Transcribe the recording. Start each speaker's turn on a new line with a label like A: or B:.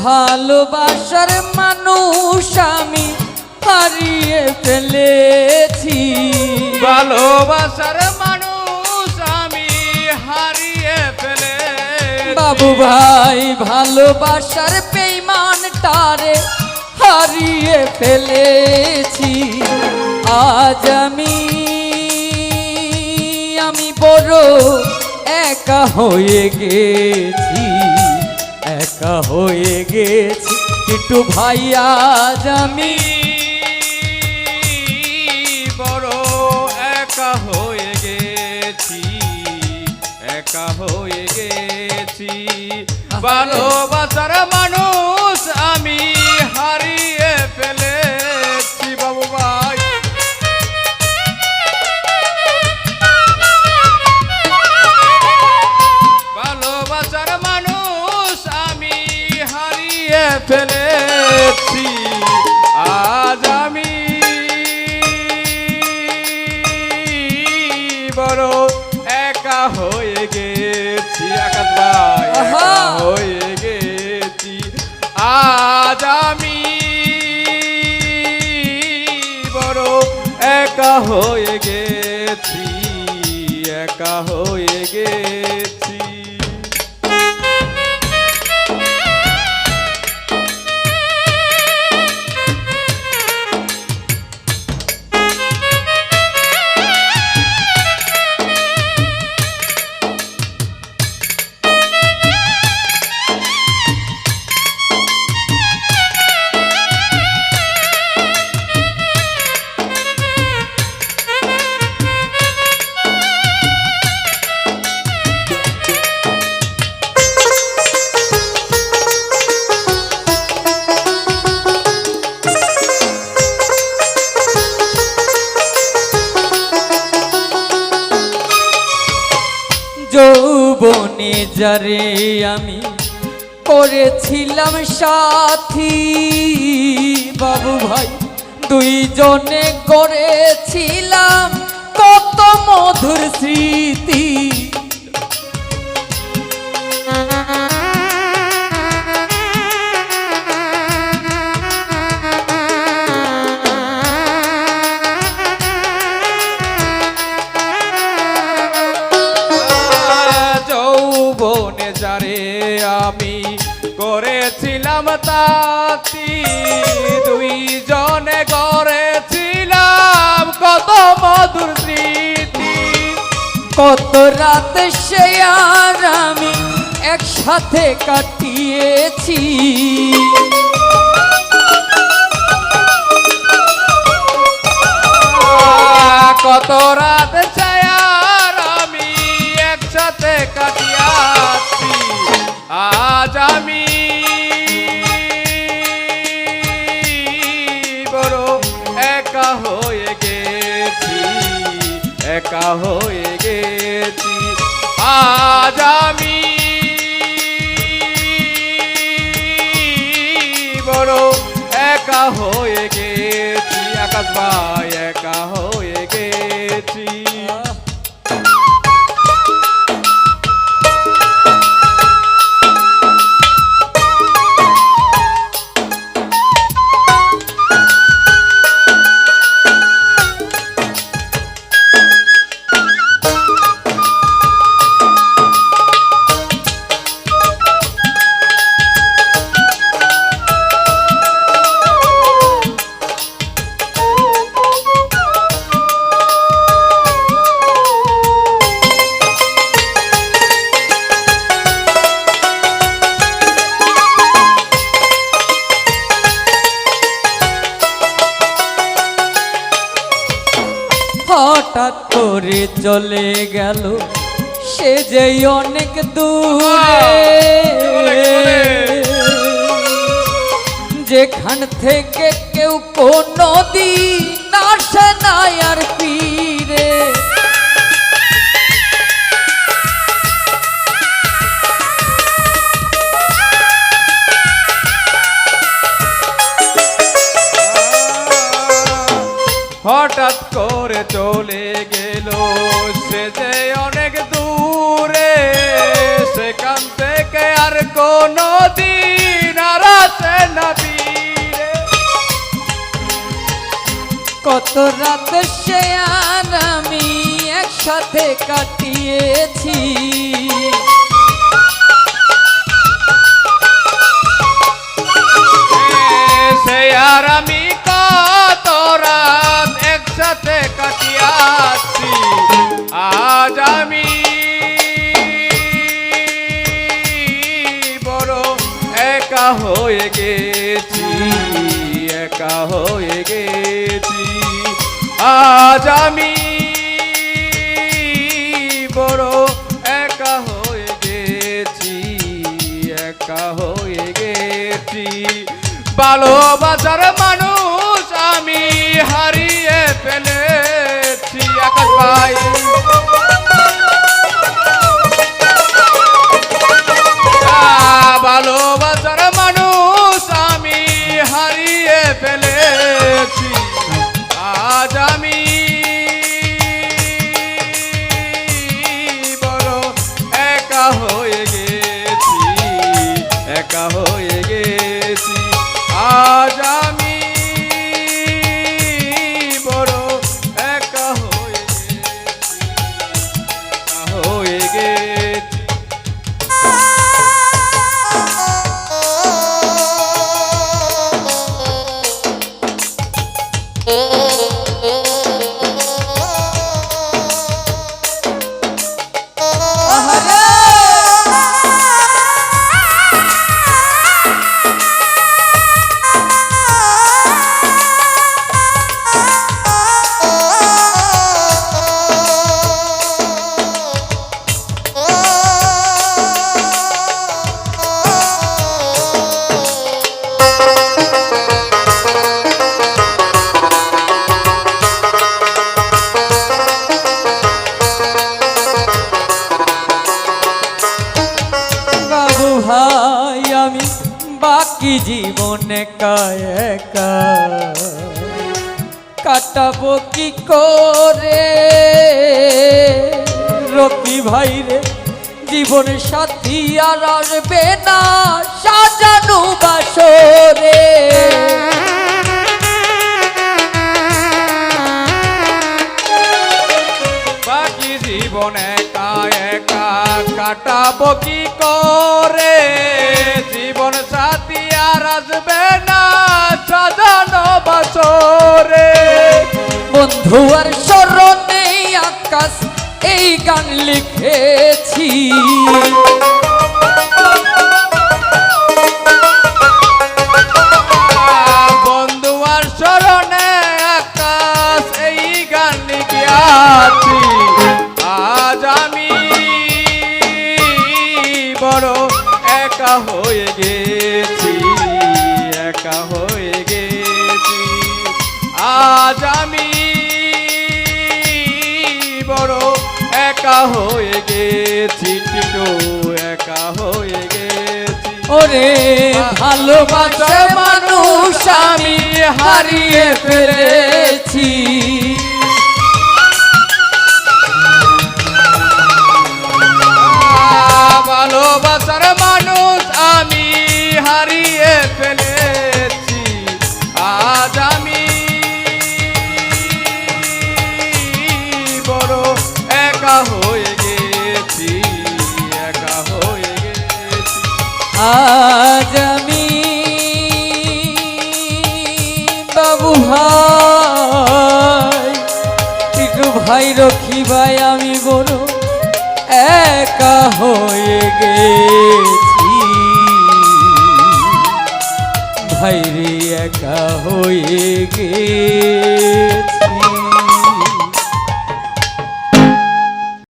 A: ভালোবাসার মানুষ আমি হারিয়ে ফেলেছি।
B: ভালোবাসার মানুষ আমি হারিয়ে ফেলেছি।
A: বাবু ভাই ভালোবাসার বেঈমানটারে হারিয়ে ফেলেছি। আজ আমি বড় একা হয়ে গেছি, একা হয়ে গেছি একটু ভাই। আজ আমি
B: বড় একা হয়ে গেছি, একা হয়ে গেছি। ভালোবাসার মানুষ আমি হারিয়ে ফেলেছি। বাবু ভাই ভালোবাসার মানুষ আমি হারিয়ে ফেলেছি। আজ আমি বড় একা হয়ে গেছি। আকাশ ভাই একা হয়ে গেছি। আজ আমি বড় একা হয়ে গেছি, একা হয়ে গেছি।
A: যৌবনে যারে আমি করেছিলাম সাথী, বাবু ভাই দুইজনে করেছিলাম কত মধুর স্মৃতি।
B: যারে আমি করেছিলাম তাতি, দুইজনে করেছিলাম কত মধুর স্মৃতি।
A: কত রাত সে আর আমি একসাথে কাটিয়েছি।
B: কত রাত সে আর আমি একসাথে কাটিয়েছি। আজ আমি বড় একা হয়ে গেছি, একা হয়ে গেছি। আজ আমি বড় একা হয়ে গেছি। আকাশ ভাই একা হয়ে গেছি।
A: হঠাৎ করে চলে গেল সে যে অনেক দূরে, যেখান থেকে কেউ কোনো দিন আসে না আর ফিরে।
B: হঠাৎ করে চলে গেল সে যে অনেক দূরে, সেখান থেকে আর কোনো দিন আর
A: কত রাত সে আর আমি একসাথে কাটিয়েছি।
B: সে আর আমি কত রাত একসাথে কাটিয়াছি। আজ আমি বড় একা হয়ে গেছি, একা হয়ে গেছি। আজ আমি বড় একা হয়ে গেছি, একা হয়ে গেছি। ভালোবাসার মানুষ আমি হারিয়ে ফেলেছি। আকাশ ভাই, ভালোবাসার মানুষ আমি হারিয়ে ফেলেছি। আজ আমি বড় একা হয়ে গেছি, একা হয়ে গেছি। আজ আমি বড় একা হয়ে গেছি, একা হয়ে গেছি।
A: বাবু ভাই আমি বাকি জীবন একা একা কাটাবো কি করে। রকি ভাই রে জীবন সাথী আর আসবে না সাজানো বাসরে।
B: বাকি জীবন একা একা কাটাবো কি করে। জীবন সাথী আর আসবে না সাজানো বছরে।
A: বন্ধু আর স্মরণে আকাশ এই গান লিখেছি।
B: বন্ধু আর স্মরণে আকাশ এই গান লিখিয়াছি। আজ আমি বড় একা হয়ে গেছি, একা হয়ে গেছি। আজ আমি বড় একা হয়ে গেছি, টিটু একা হয়ে গেছি।
A: ওরে ভালোবাসার মানুষ আমি হারিয়ে ফেলেছি।
B: ভালোবাসার মানুষ আমি হারিয়ে ফেলেছি। আজ আমি বড় একা হয়ে গেছি, একা হয়ে গেছি।
A: আজ আমি বাবু ভাই টিটু ভাই রকি ভাই আমি বড় একা হয়ে গেছি। ভাইরে একা হয়ে গেছি।